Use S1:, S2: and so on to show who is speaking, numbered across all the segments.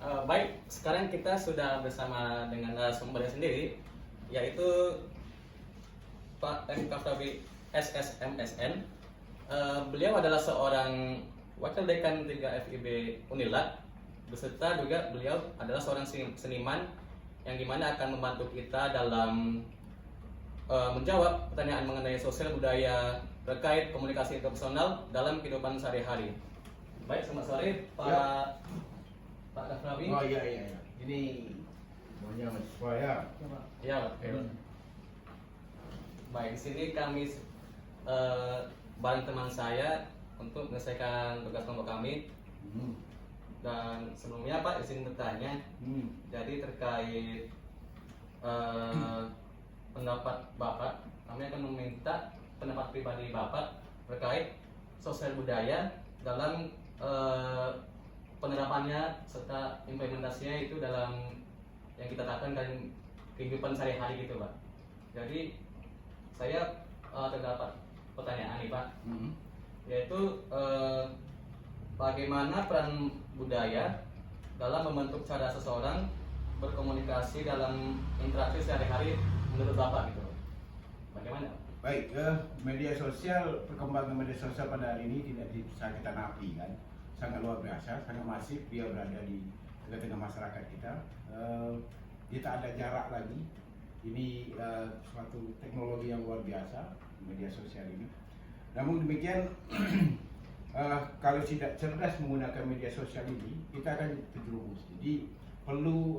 S1: Baik, sekarang kita sudah bersama dengan narasumbernya sendiri, yaitu Pak M. Kafrawi SSMSN. Beliau adalah seorang wakil dekan 3 FIB Unilad, beserta juga beliau adalah seorang seniman yang dimana akan membantu kita dalam menjawab pertanyaan mengenai sosial budaya terkait komunikasi interpersonal dalam kehidupan sehari-hari. Baik, selamat sore Pak.
S2: Ya.
S1: Pak Kafrawi.
S2: Oh iya. Ini semuanya mahasiswa ya.
S1: Ya, baik, di sini kami bareng teman saya untuk menyelesaikan tugas kelompok kami. Dan sebelumnya Pak, izin bertanya. Jadi terkait pendapat Bapak, kami akan meminta pendapat pribadi Bapak terkait sosial budaya dalam penerapannya serta implementasinya itu dalam yang kita katakan kan kehidupan sehari-hari gitu Pak. Jadi saya terdapat pertanyaan nih Pak, yaitu bagaimana peran budaya dalam membentuk cara seseorang berkomunikasi dalam interaksi sehari-hari menurut Bapak gitu. Bagaimana?
S2: Baik, media sosial, perkembangan media sosial pada hari ini tidak bisa kita nafi kan. Sangat luar biasa, sangat masif, dia berada di tengah-tengah masyarakat kita. Kita ada jarak lagi. Ini suatu teknologi yang luar biasa, media sosial ini. Namun demikian, kalau tidak cerdas menggunakan media sosial ini, kita akan terjerumus. Jadi perlu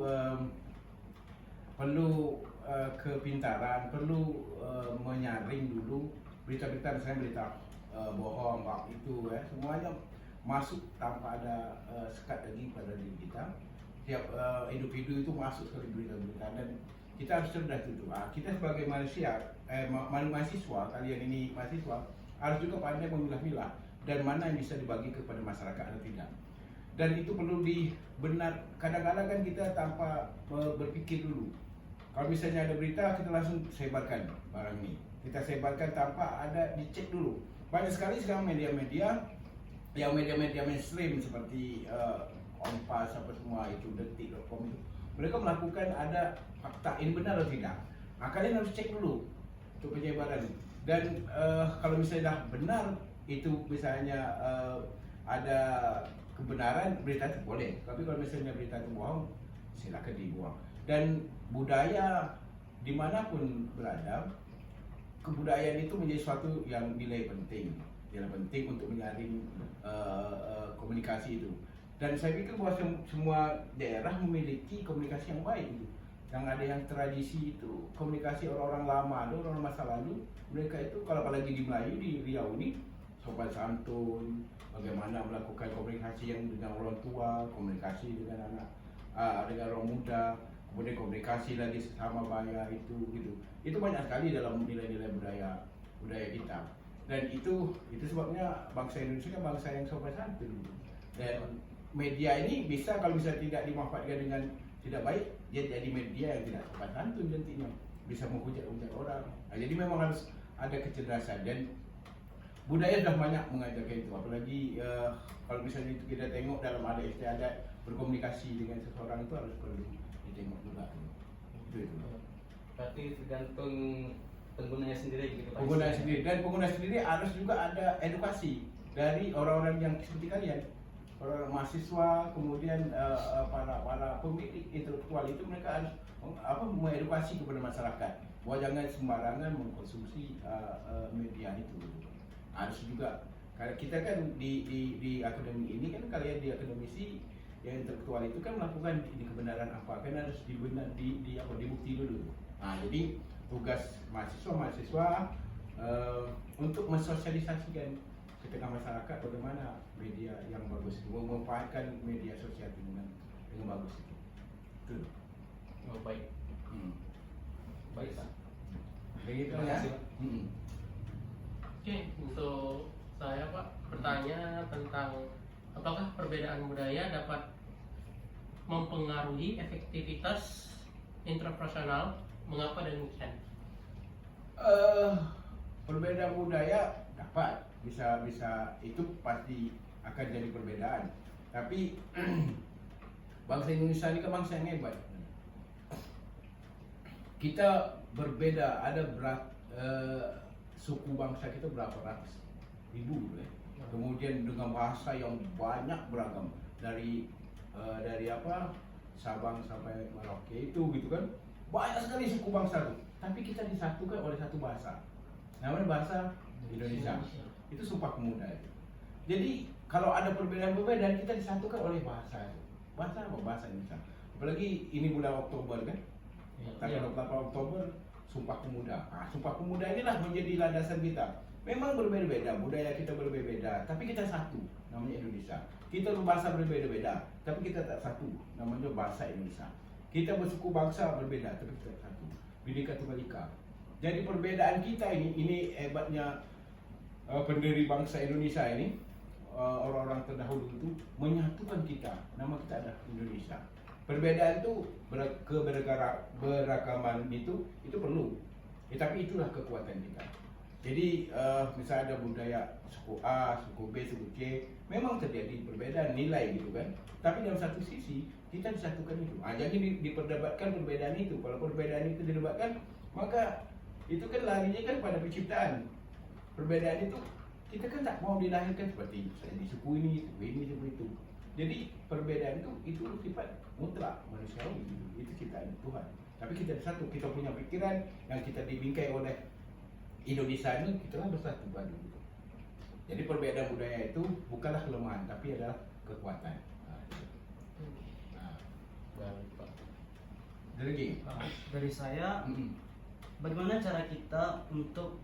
S2: kepintaran, perlu menyaring dulu berita-berita, misalnya berita bohong, itu ya, semuanya masuk tanpa ada sekat lagi pada diri kita. Tiap individu itu masuk ke berita-berita dan kita harus cerdas itu. Kita sebagai manusia, mahasiswa, kalian ini mahasiswa, harus juga pandai memilah-milah dan mana yang bisa dibagi kepada masyarakat atau tidak. Dan itu perlu dibenar. Kadang-kadang kan kita tanpa berpikir dulu. Kalau misalnya ada berita, kita langsung sebarkan barang ini. Kita sebarkan tanpa ada dicek dulu. Banyak sekali sekarang media-media yang media-media mainstream seperti Kompas apa semua itu, Detik.com itu, mereka melakukan ada fakta ini benar atau tidak. Kalian harus cek dulu untuk penyebaran. Dan kalau misalnya dah benar itu misalnya ada kebenaran, berita itu boleh. Tapi kalau misalnya berita itu bohong, silakan dibuang. Dan budaya dimanapun berada, kebudayaan itu menjadi suatu yang nilai penting untuk menyaring komunikasi itu. Dan saya pikir bahwa semua daerah memiliki komunikasi yang baik itu. Yang ada yang tradisi itu komunikasi orang-orang lama, ada orang masa lalu, mereka itu kalau apalagi di Melayu, di Riau ini, sopan santun, bagaimana melakukan komunikasi yang dengan orang tua, komunikasi dengan anak, dengan orang muda, kemudian komunikasi lagi sesama baya itu banyak sekali dalam nilai-nilai budaya kita. Dan itu sebabnya bangsa Indonesia kan bangsa yang sopan santun. Dan media ini bisa, kalau bisa tidak dimanfaatkan dengan tidak baik, dia jadi media yang tidak sopan santun nantinya, bisa menghujat-hujat orang. Jadi memang harus ada kecerdasan dan budaya sudah banyak mengajarkan itu. Apalagi kalau misalnya itu kita tengok dalam adat istiadat berkomunikasi dengan seseorang itu harus perlu ditengok juga. Itu.
S1: Berarti tergantung penggunanya sendiri gitu Pak.
S2: Pengguna sendiri, dan pengguna sendiri harus juga ada edukasi dari orang-orang yang seperti kalian, orang mahasiswa, kemudian para pemilik intelektual itu, mereka harus mengedukasi kepada masyarakat bahwa jangan sembarangan mengkonsumsi media itu. Harus juga, karena kita kan di akademi ini kan, kalian di akademisi yang intelektual itu kan melakukan ini kebenaran apa, kan harus dibukti dulu. Jadi tugas mahasiswa untuk mensosialisasikan ke tengah masyarakat bagaimana media yang bagus, memanfaatkan media sosial dengan bagus itu.
S1: Oh, baik. Baik Pak.
S2: Begitu
S1: Terima
S2: ya.
S1: kasih, Pak.
S3: Oke, untuk saya Pak, bertanya tentang apakah perbedaan budaya dapat mempengaruhi efektivitas interpersonal? Mengapa demikian?
S2: Perbedaan budaya dapat, bisa itu pasti akan jadi perbedaan. Tapi Bangsa Indonesia ini kan bangsa yang hebat. Kita berbeda, ada suku bangsa kita berapa ratus ribu ya. Kemudian dengan bahasa yang banyak beragam dari apa Sabang sampai Merauke itu gitu kan, banyak sekali suku bangsa itu. Tapi kita disatukan oleh satu bahasa, namanya bahasa Indonesia. Itu Sumpah Pemuda itu. Jadi kalau ada perbedaan-perbedaan kita disatukan oleh bahasa itu. Bahasa apa? Bahasa Indonesia. Apalagi ini bulan Oktober kan, tanggal 28 Oktober Sumpah Pemuda. Sumpah Pemuda inilah menjadi landasan kita. Memang berbeda-beda, budaya kita berbeda-beda, tapi kita satu, namanya Indonesia. Kita berbahasa berbeda-beda, tapi kita tak satu, namanya bahasa Indonesia. Kita bersuku bangsa berbeda, tapi kita satu, Bhinneka Tunggal Ika. Jadi perbedaan kita ini hebatnya pendiri bangsa Indonesia ini, orang-orang terdahulu itu menyatukan kita, nama kita adalah Indonesia. Perbedaan itu keberagaman itu perlu, tapi itulah kekuatan kita. Jadi misalnya ada budaya suku A, suku B, suku C, memang terjadi perbedaan nilai gitu kan. Tapi dalam satu sisi kita disatukan itu. Jadi diperdebatkan perbedaan itu. Kalau perbedaan itu didebatkan, maka itu kan larinya kan pada penciptaan. Perbedaan itu kita kan tak mau dilahirkan seperti di suku ini, suku itu. Jadi perbedaan itu sifat mutlak manusiawi, itu ciptaan Tuhan. Tapi kita satu, kita punya pikiran yang kita dibingkai oleh Indonesia ini, kita kan bersatu padu. Jadi perbedaan budaya itu bukanlah kelemahan, tapi adalah kekuatan.
S1: Baik, Pak.
S2: Lagi.
S4: Dari saya, bagaimana cara kita untuk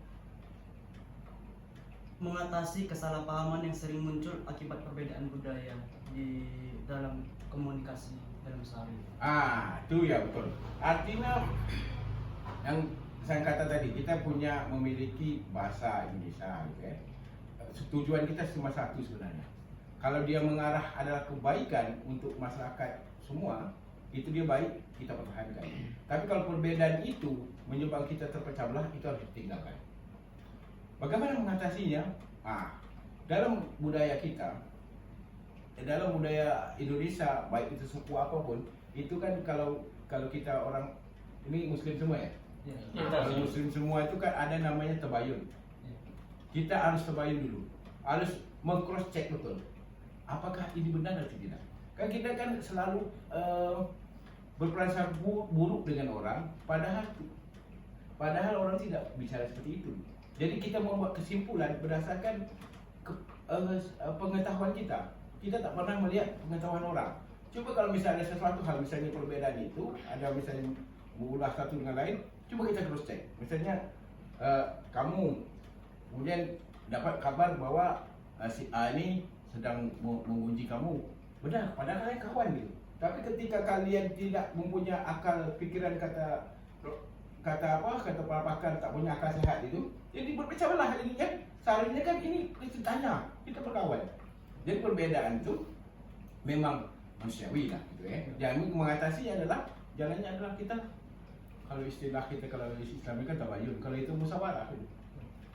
S4: mengatasi kesalahpahaman yang sering muncul akibat perbedaan budaya di dalam komunikasi dalam sehari?
S2: Itu ya betul. Artinya yang saya kata tadi, kita memiliki bahasa Indonesia gitu ya. Tujuan kita cuma satu sebenarnya. Kalau dia mengarah adalah kebaikan untuk masyarakat semua, itu dia baik, kita pertahankan. Tapi kalau perbedaan itu menyebabkan kita terpecah belah, itu harus ditinggalkan. Bagaimana mengatasinya? Dalam budaya kita, dalam budaya Indonesia, baik itu suku apapun, itu kan kalau kita orang ini Muslim semua ya. Kalau Muslim semua itu kan ada namanya tabayun. Kita harus tabayun dulu, harus meng-cross check betul. Apakah ini benar atau tidak? Kan kita kan selalu berprasangka buruk dengan orang, padahal orang tidak bicara seperti itu. Jadi kita membuat kesimpulan berdasarkan pengetahuan kita. Kita tak pernah melihat pengetahuan orang. Coba kalau misalnya ada sesuatu hal, misalnya perbedaan itu, ada misalnya mengulas satu dengan lain, coba kita cross check. Misalnya kamu kemudian dapat kabar bahwa si A ini sedang menguji kamu. Benar, padahal kalian kawan gitu. Tapi ketika kalian tidak mempunyai akal pikiran kata para pakar tak punya akal sehat itu, jadi berpecah belah ini kan. Seharusnya kan ini kita tanya, kita berkawan. Jadi perbedaan itu memang manusiawi lah gitu ya. Yang mengatasi jalannya adalah kita, kalau istilah kita kalau Islam kan tabayun, kalau itu musyawarah.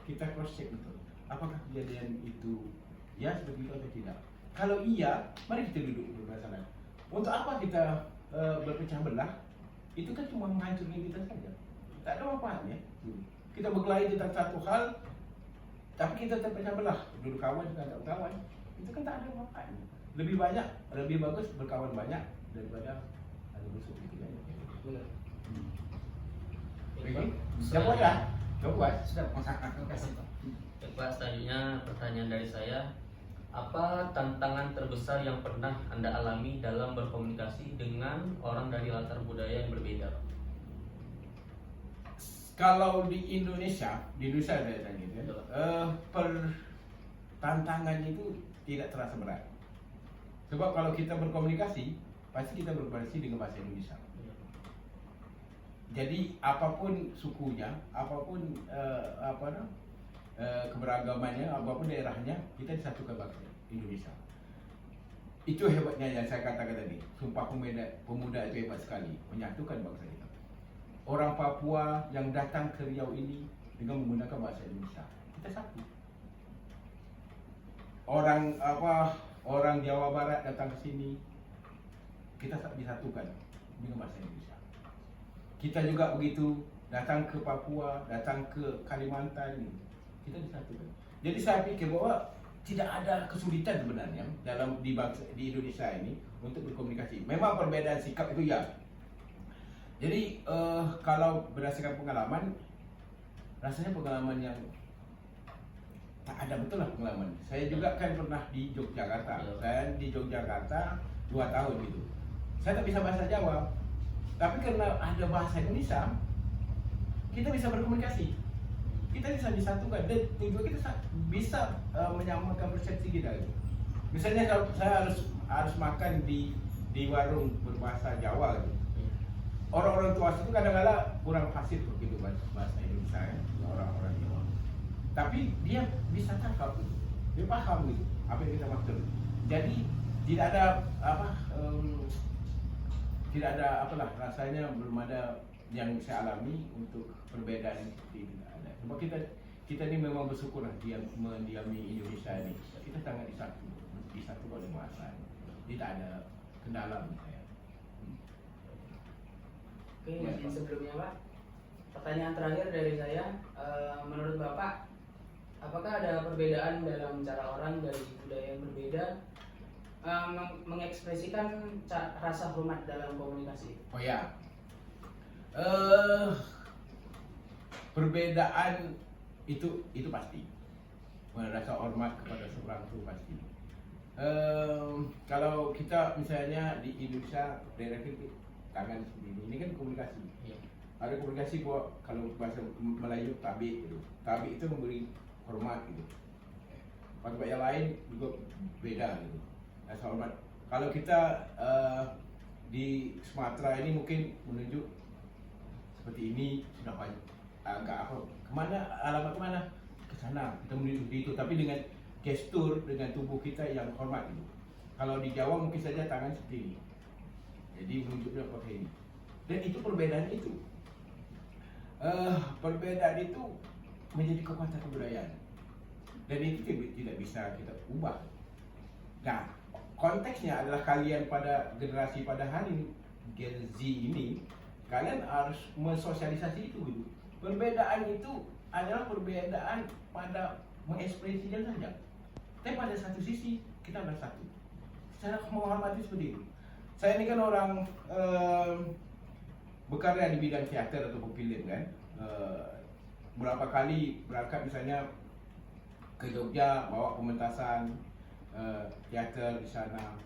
S2: Kita cross check betul. Apakah kejadian itu ya seperti itu atau tidak? Kalau iya, mari kita duduk bersama. Untuk apa kita berpecah belah? Itu kan cuma menghancurkan kita saja. Tak ada manfaatnya. Kita berkelahi tentang satu hal, tapi kita terpecah belah. Dulu kawan juga tak kawan. Itu kan tak ada manfaatnya. Lebih bagus berkawan banyak daripada ada musuh gitu kan.
S1: Benar.
S2: Oke. Jawab ya? Jawab.
S4: Sudah, terima kasih Pak.
S1: Pak, selanjutnya pertanyaan dari saya, apa tantangan terbesar yang pernah Anda alami dalam berkomunikasi dengan orang dari latar budaya yang berbeda?
S2: Kalau di Indonesia saya tanya gitu ya, tantangannya itu tidak terasa berat. Sebab kalau kita berkomunikasi, pasti kita berkomunikasi dengan bahasa Indonesia. Jadi apapun sukunya, apapun keberagamannya, apapun daerahnya, kita disatukan bangsa Indonesia. Itu hebatnya yang saya katakan tadi. Sumpah Pemuda itu hebat sekali, menyatukan bangsa kita. Orang Papua yang datang ke Riau ini dengan menggunakan bahasa Indonesia, kita satu. Orang Jawa Barat datang ke sini kita disatukan dengan bahasa Indonesia. Kita juga begitu, datang ke Papua, datang ke Kalimantan ini, kita disatukan. Jadi saya pikir bahwa tidak ada kesulitan sebenarnya dalam di Indonesia ini untuk berkomunikasi. Memang perbedaan sikap itu ya. Jadi kalau berdasarkan pengalaman, rasanya pengalaman yang tak ada, betul lah pengalaman. Saya juga kan pernah di Yogyakarta. Saya di Yogyakarta 2 tahun gitu. Saya tak bisa bahasa Jawa, tapi karena ada bahasa Indonesia, kita bisa berkomunikasi. Kita bisa disatukan dan juga kita bisa menyamakan persepsi kita. Gitu. Misalnya kalau saya harus makan di warung berbahasa Jawa gitu. Orang-orang tua itu kadang-kadang kurang fasih begitu bahasa Indonesia ya, orang-orang Jawa. Tapi dia bisa tangkap gitu. Dia paham gitu apa yang kita maksud. Jadi tidak ada tidak ada apalah, rasanya belum ada yang saya alami untuk perbedaan yang seperti itu, tidak ada. Sebab kita ini memang bersyukur lah dia mendiami Indonesia ini. Kita sangat disatu oleh bahasa. Tidak ada kendala menurut saya.
S5: Oke, yang sebelumnya Pak, pertanyaan terakhir dari saya, menurut Bapak, apakah ada perbedaan dalam cara orang dari budaya yang berbeda mengekspresikan rasa hormat dalam komunikasi?
S2: Oh ya, perbedaan itu pasti. Rasa hormat kepada seorang itu pasti. Kalau kita misalnya di Indonesia daerah kita tangan seperti ini kan komunikasi. Ada komunikasi kalau bahasa Melayu tabi gitu. Tabi itu memberi hormat gitu. Tempat yang lain juga beda gitu. Rasa hormat. Kalau kita di Sumatera ini mungkin menunjuk seperti ini sudah banyak agak apa alamat kemana ke sana kita menuju di itu, tapi dengan gestur dengan tubuh kita yang hormat gitu. Kalau di Jawa mungkin saja tangan seperti ini, jadi menunjuknya pakai ini, dan itu perbedaan itu perbedaan itu menjadi kekuatan kebudayaan dan itu tidak bisa kita ubah. Nah, konteksnya adalah kalian pada generasi pada hari ini, Gen Z ini, kalian harus mensosialisasi itu gitu. Perbedaan itu adalah perbedaan pada mengekspresikan saja. Tapi pada satu sisi kita bersatu. Secara menghormati seperti itu. Saya ini kan orang berkarya di bidang teater atau film kan. Berapa kali berangkat misalnya ke Jogja bawa pementasan teater di sana.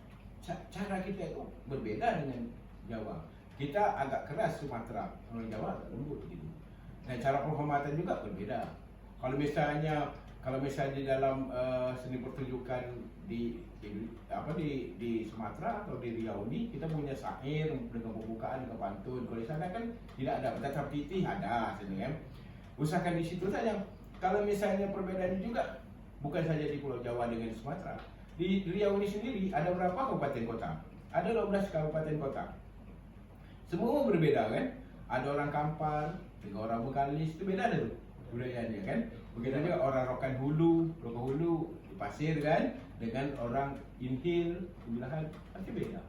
S2: Cara kita itu berbeda dengan Jawa. Kita agak keras Sumatera, orang Jawa agak lembut gitu. Dan cara penghormatan juga berbeda. Kalau misalnya di dalam seni pertunjukan di Sumatera atau di Riau ini kita punya syair dengan pembukaan dengan pantun. Kalau di sana kan tidak ada, tetapi titih ada sebenarnya. Usahakan di situ saja. Kalau misalnya perbedaannya juga bukan saja di Pulau Jawa dengan Sumatera. Di Riau ini sendiri ada berapa kabupaten kota? Ada 12 kabupaten kota. Semua berbeda kan? Ada orang Kampar, dengan orang Bengkalis, itu beda tuh budayanya kan? Begitu juga orang Rokan Hulu di Pasir kan? Dengan orang Inhil, Belahan, pasti beda.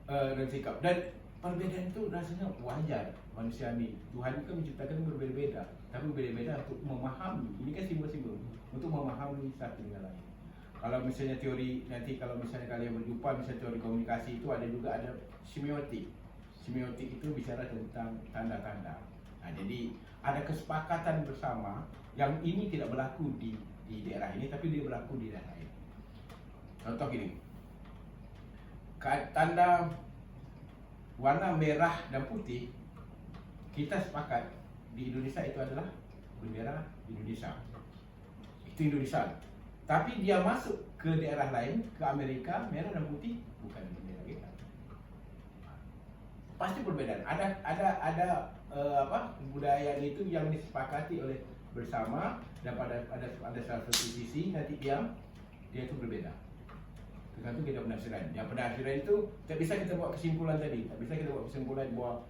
S2: Dan sikap. Dan perbedaan itu rasanya wajar manusiawi. Tuhan itu menciptakan berbeda-beda, tapi berbeda-beda untuk memahami. Ini kan simbol-simbol untuk memahami satu dengan lain. Kalau misalnya teori nanti kalau misalnya kalian berjumpa misalnya teori komunikasi itu ada semiotik. Semiotik itu bicara tentang tanda-tanda. Nah, jadi ada kesepakatan bersama yang ini tidak berlaku di daerah ini, tapi dia berlaku di daerah lain. Contoh gini, tanda warna merah dan putih kita sepakat di Indonesia itu adalah bendera Indonesia. Itu Indonesia. Tapi dia masuk ke daerah lain, ke Amerika, merah dan putih bukan bendera kita. Pasti perbedaan. Ada budaya itu yang disepakati oleh bersama dan pada satu sisi nanti dia itu berbeda. Tergantung kita penafsiran. Yang penafsiran itu tak bisa kita buat kesimpulan tadi, tak bisa kita buat kesimpulan bahwa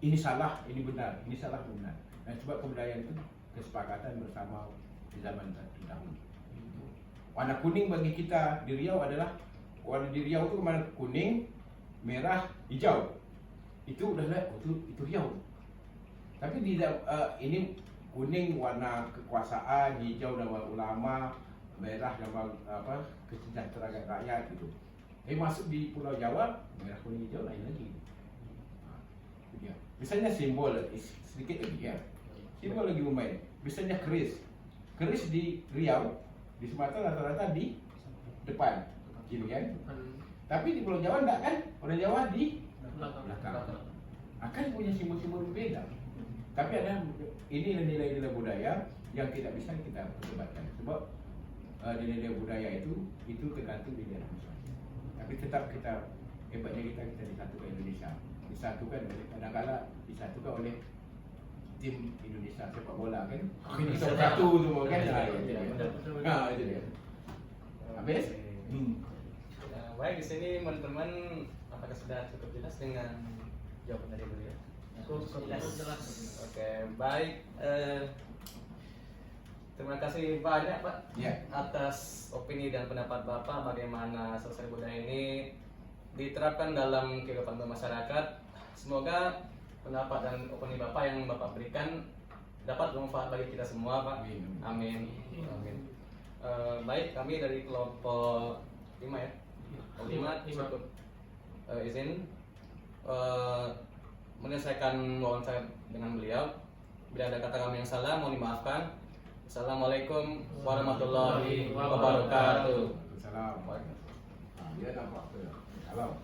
S2: ini salah, ini benar, ini salah, benar. Dan sebab kebudayaan itu kesepakatan bersama di zaman terdahulu. Warna kuning bagi kita di Riau adalah warna di Riau itu warna kuning merah, hijau. Itu udah lihat, itu riau. Tapi ini kuning warna kekuasaan, hijau nama ulama, merah nama kesejahteraan rakyat gitu. Masuk di Pulau Jawa, merah kuning hijau lain lagi. Itu dia. Misalnya simbol sedikit lagi ya. Simbol lagi bermain. Misalnya keris. Keris di Riau, di Sumatera rata-rata di depan, gitu kan? Tapi di Pulau Jawa enggak kan? Orang Jawa di belakang. Akan punya simbol-simbol berbeda. Tapi ada ini nilai-nilai budaya yang tidak bisa kita perdebatkan. Sebab nilai-nilai budaya itu tergantung di daerah masing-masing. Tapi tetap hebatnya kita disatukan Indonesia. Disatukan kadang-kala disatukan oleh tim Indonesia sepak bola kan. Ini satu semua kan. Itu dia. Habis?
S1: Baik, di sini teman-teman apakah sudah cukup jelas dengan jawaban dari beliau?
S3: Cukup jelas.
S1: Oke, baik. Terima kasih banyak Pak
S2: Ya.
S1: atas opini dan pendapat Bapak bagaimana sosial budaya ini diterapkan dalam kehidupan bermasyarakat. Semoga pendapat dan opini Bapak yang Bapak berikan dapat bermanfaat bagi kita semua Pak. Amin. Amin. Baik, kami dari kelompok 5 ya. 5 cukup izin menyelesaikan wawancara dengan beliau. Bila ada kata kami yang salah, mohon dimaafkan. Assalamualaikum warahmatullahi wabarakatuh.
S2: Salam. Dia nampak tu. Halo.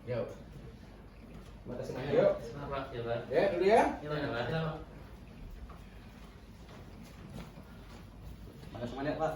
S1: Yo. Terima kasih banyak.
S2: Yuk.
S3: Selamat ya, Pak.
S2: Ya, dulu ya.
S3: Ya, Pak.
S1: Terima kasih banyak Pak.